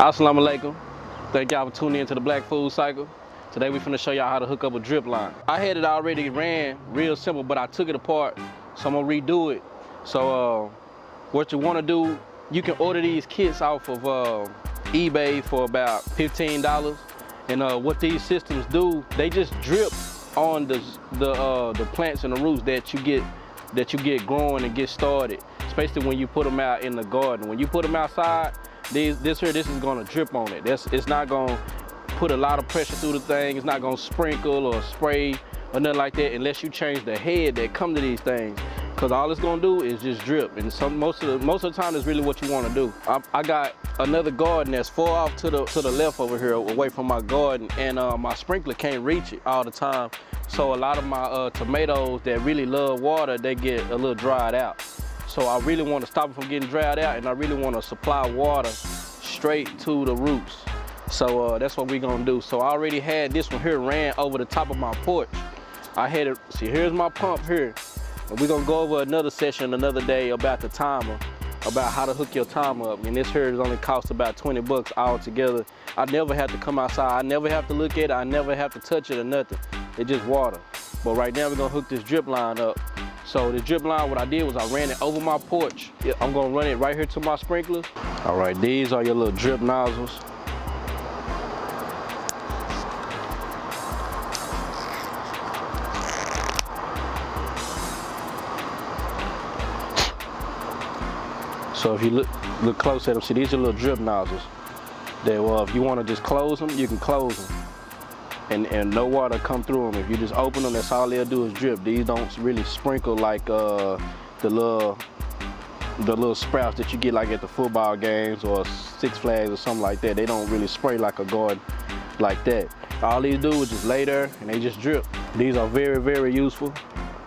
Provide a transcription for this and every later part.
Assalamu alaikum. Thank y'all for tuning into the Black Food Cycle. Today we finna show y'all how to hook up a drip line. I had it already ran real simple, but I took it apart, so I'm gonna redo it. So what you wanna do, you can order these kits off of eBay for about $15. And what these systems do, they just drip on the plants and the roots that you get growing and get started, especially when you put them out in the garden. When you put them outside, this is gonna drip on it. It's not gonna put a lot of pressure through the thing. It's not gonna sprinkle or spray or nothing like that unless you change the head that come to these things. Cause all it's gonna do is just drip, and most of the time is really what you want to do. I got another garden that's far off to the left over here, away from my garden, and my sprinkler can't reach it all the time. So a lot of my tomatoes that really love water, they get a little dried out. So I really want to stop it from getting dried out, and I really want to supply water straight to the roots. So that's what we're gonna do. So I already had this one here ran over the top of my porch. I had it, see, here's my pump here. And we're gonna go over another session another day about the timer, about how to hook your timer up. And this here is only cost about 20 bucks all together. I never have to come outside. I never have to look at it. I never have to touch it or nothing. It's just water. But right now we're gonna hook this drip line up. So the drip line, what I did was I ran it over my porch. I'm gonna run it right here to my sprinklers. All right, these are your little drip nozzles. So if you look close at them, see, these are little drip nozzles. That, if you want to just close them, you can close them, and no water come through them. If you just open them, that's all they'll do is drip. These don't really sprinkle like the little sprouts that you get like at the football games or Six Flags or something like that. They don't really spray like a garden like that. All these do is just lay there and they just drip. These are very, very useful.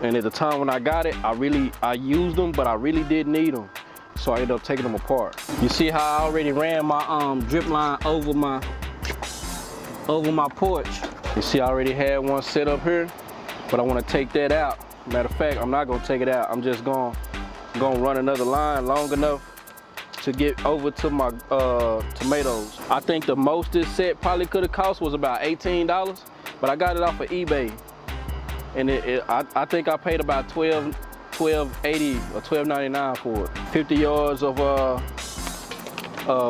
And at the time when I got it, I used them, but I really didn't need them. So I ended up taking them apart. You see how I already ran my drip line over my porch. You see I already had one set up here, but I want to take that out. Matter of fact, I'm not gonna take it out. I'm just gonna run another line long enough to get over to my tomatoes. I think the most this set probably could have cost was about $18, but I got it off of eBay, and I think I paid about $12.80 or $12.99 for it. 50 yards of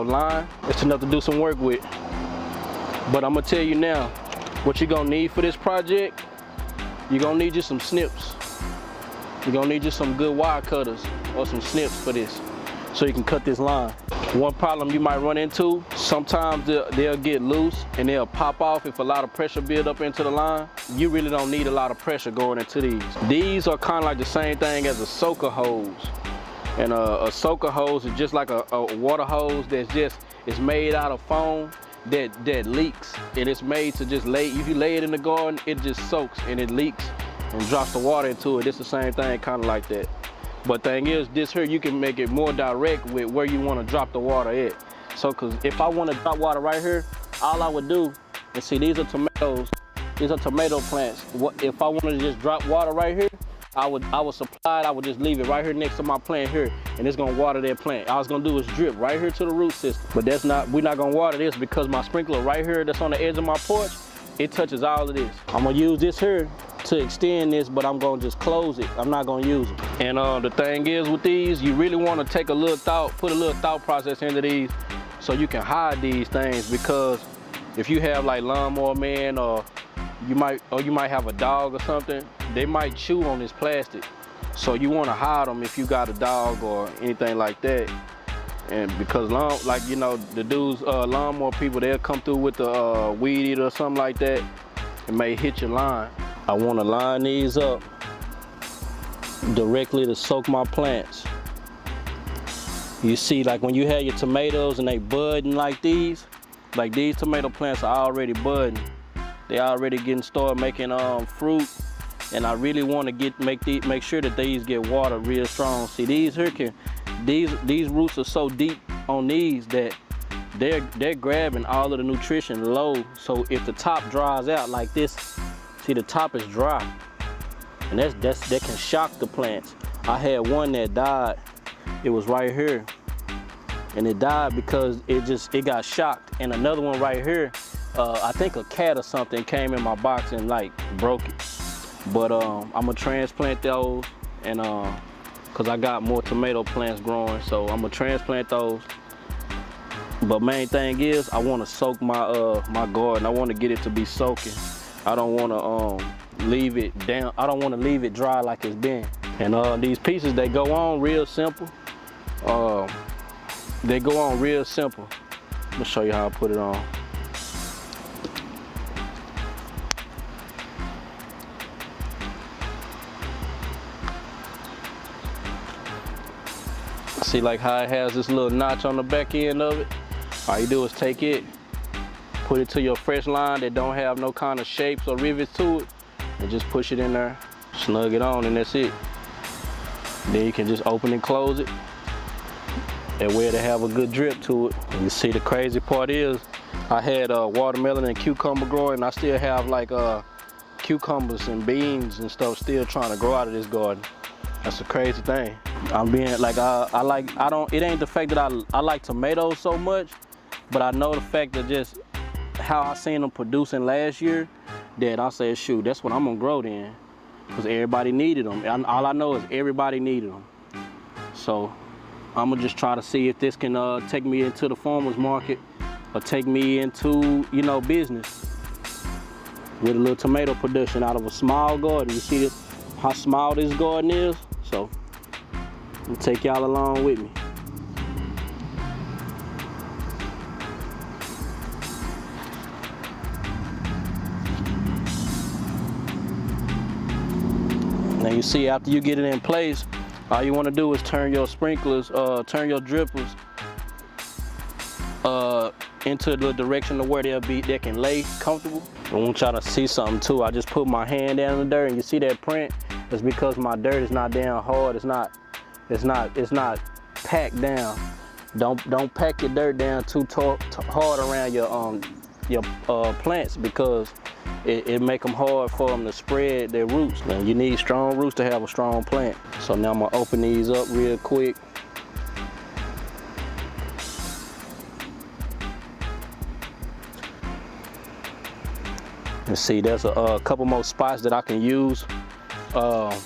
line. It's enough to do some work with. But I'm gonna tell you now, what you're gonna need for this project, you're gonna need you some snips. You're gonna need you some good wire cutters or some snips for this, so you can cut this line. One problem you might run into, sometimes they'll get loose and they'll pop off if a lot of pressure build up into the line. You really don't need a lot of pressure going into these. These are kind of like the same thing as a soaker hose. And a soaker hose is just like a water hose it's made out of foam that leaks. And it's made to just if you lay it in the garden, it just soaks and it leaks and drops the water into it. It's the same thing, kind of like that. But thing is, this here, you can make it more direct with where you want to drop the water at. So, cause if I want to drop water right here, all I would do, and see, these are tomatoes, these are tomato plants. If I wanted to just drop water right here, I would supply it, I would just leave it right here next to my plant here, and it's gonna water that plant. All I was gonna do is drip right here to the root system. But we're not gonna water this because my sprinkler right here that's on the edge of my porch, it touches all of this. I'm gonna use this here to extend this, but I'm gonna just close it. I'm not gonna use it. And the thing is with these, you really wanna take a little thought, put a little thought process into these so you can hide these things, because if you have like lawnmower man or you might have a dog or something, they might chew on this plastic. So you wanna hide them if you got a dog or anything like that. And because the dudes, lawnmower people, they'll come through with the weed eater or something like that and may hit your line. I want to line these up directly to soak my plants. You see, like when you have your tomatoes and they budding like these tomato plants are already budding. They already getting started making fruit, and I really want to make sure that these get water real strong. See, these roots are so deep on these that they're grabbing all of the nutrition low. So if the top dries out like this, see, the top is dry, and that can shock the plants. I had one that died. It was right here, and it died because it got shocked. And another one right here, I think a cat or something came in my box and like broke it. But I'm gonna transplant those, and cause I got more tomato plants growing, so I'm gonna transplant those. But main thing is, I want to soak my my garden. I want to get it to be soaking. I don't want to leave it down. I don't want to leave it dry like it's been. And these pieces, they go on real simple. They go on real simple. I'm gonna show you how I put it on. See like how it has this little notch on the back end of it? All you do is take it, put it to your fresh line that don't have no kind of shapes or rivets to it, and just push it in there, snug it on, and that's it. Then you can just open and close it. That way to have a good drip to it. And you see the crazy part is, I had watermelon and cucumber growing, and I still have like cucumbers and beans and stuff still trying to grow out of this garden. That's a crazy thing. I'm being like, it ain't the fact that I like tomatoes so much, but I know the fact that just how I seen them producing last year, that I said, shoot, that's what I'm gonna grow then. Because everybody needed them. And all I know is everybody needed them. So I'm gonna just try to see if this can take me into the farmer's market or take me into, you know, business with a little tomato production out of a small garden. You see how small this garden is? So I'm gonna take y'all along with me. Now you see, after you get it in place, all you want to do is turn your sprinklers, turn your drippers into the direction of where they can lay comfortable. I want y'all to see something too. I just put my hand down in the dirt, and you see that print? It's because my dirt is not down hard. It's not packed down. Don't pack your dirt down too hard around your plants, because it make them hard for them to spread their roots. Now you need strong roots to have a strong plant. So now I'm gonna open these up real quick. And see, there's a couple more spots that I can use a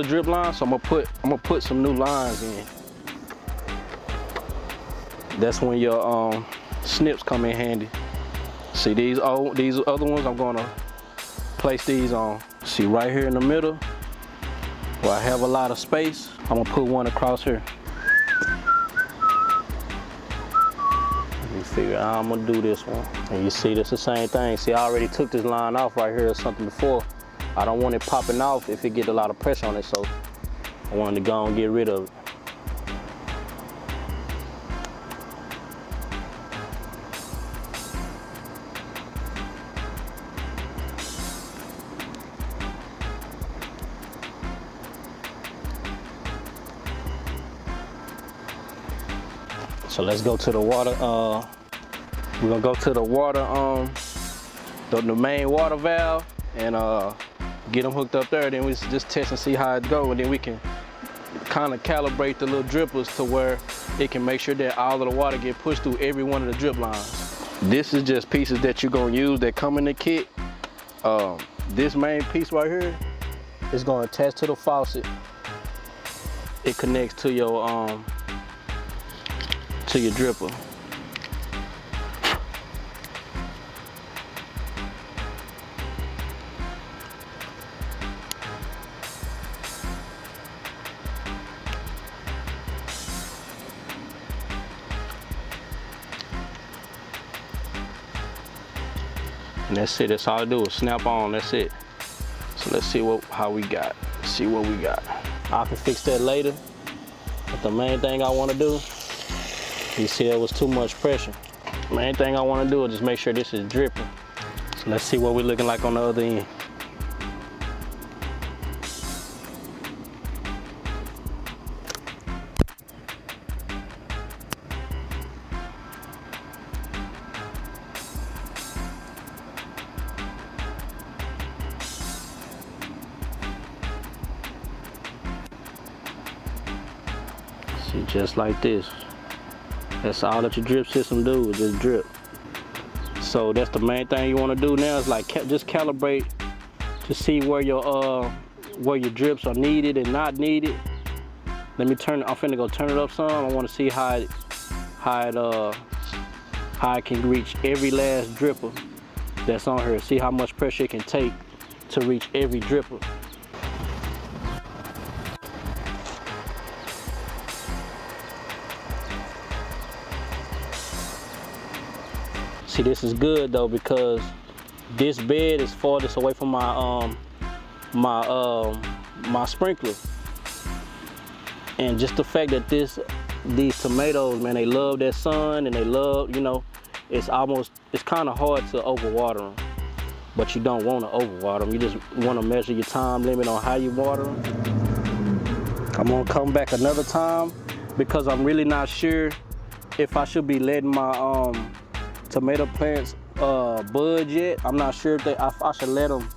drip line. So I'm gonna put some new lines in. That's when your snips come in handy. See these other ones, I'm gonna place these on. See right here in the middle, where I have a lot of space, I'm gonna put one across here. Let me figure out how I'm gonna do this one. And you see, that's the same thing. See, I already took this line off right here or something before. I don't want it popping off if it get a lot of pressure on it, so I wanted to go and get rid of it. So let's go to the water. We're gonna go to the water, the main water valve, and get them hooked up there. Then we just test and see how it goes, and then we can kind of calibrate the little drippers to where it can make sure that all of the water get pushed through every one of the drip lines. This is just pieces that you're gonna use that come in the kit. This main piece right here is gonna attach to the faucet. It connects to your dripper. And that's it. That's all I do is snap on. That's it. So let's see how we got. See what we got. I can fix that later. But the main thing I want to do, you see it was too much pressure. Main thing I want to do is just make sure this is dripping. So let's see what we're looking like on the other end. See, just like this. That's all that your drip system do, is just drip. So that's the main thing you want to do now, is like just calibrate to see where your drips are needed and not needed. Let me turn. I'm finna go turn it up some. I want to see how it can reach every last dripper that's on here. See how much pressure it can take to reach every dripper. See, this is good though, because this bed is farthest away from my my sprinkler. And just the fact that these tomatoes, man, they love that sun, and they love, you know, it's kind of hard to overwater them. But you don't want to overwater them. You just want to measure your time limit on how you water them. I'm gonna come back another time because I'm really not sure if I should be letting my tomato plants bud yet. I'm not sure if I should let them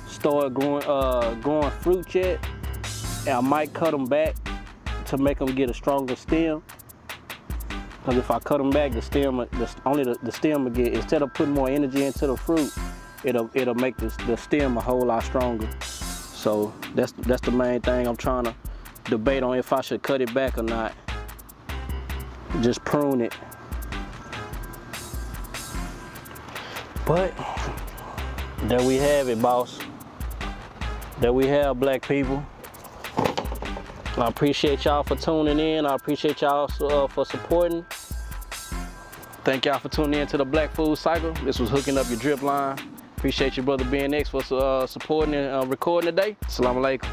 start growing fruit yet. And I might cut them back to make them get a stronger stem. Because if I cut them back, the stem will get, instead of putting more energy into the fruit, it'll make the stem a whole lot stronger. So that's the main thing I'm trying to debate on, if I should cut it back or not. Just prune it. But there we have it, boss. There we have, black people. I appreciate y'all for tuning in. I appreciate y'all for supporting. Thank y'all for tuning in to the Black Food Cycle. This was Hooking Up Your Drip Line. Appreciate your brother BNX for supporting and recording today. Assalamu alaikum.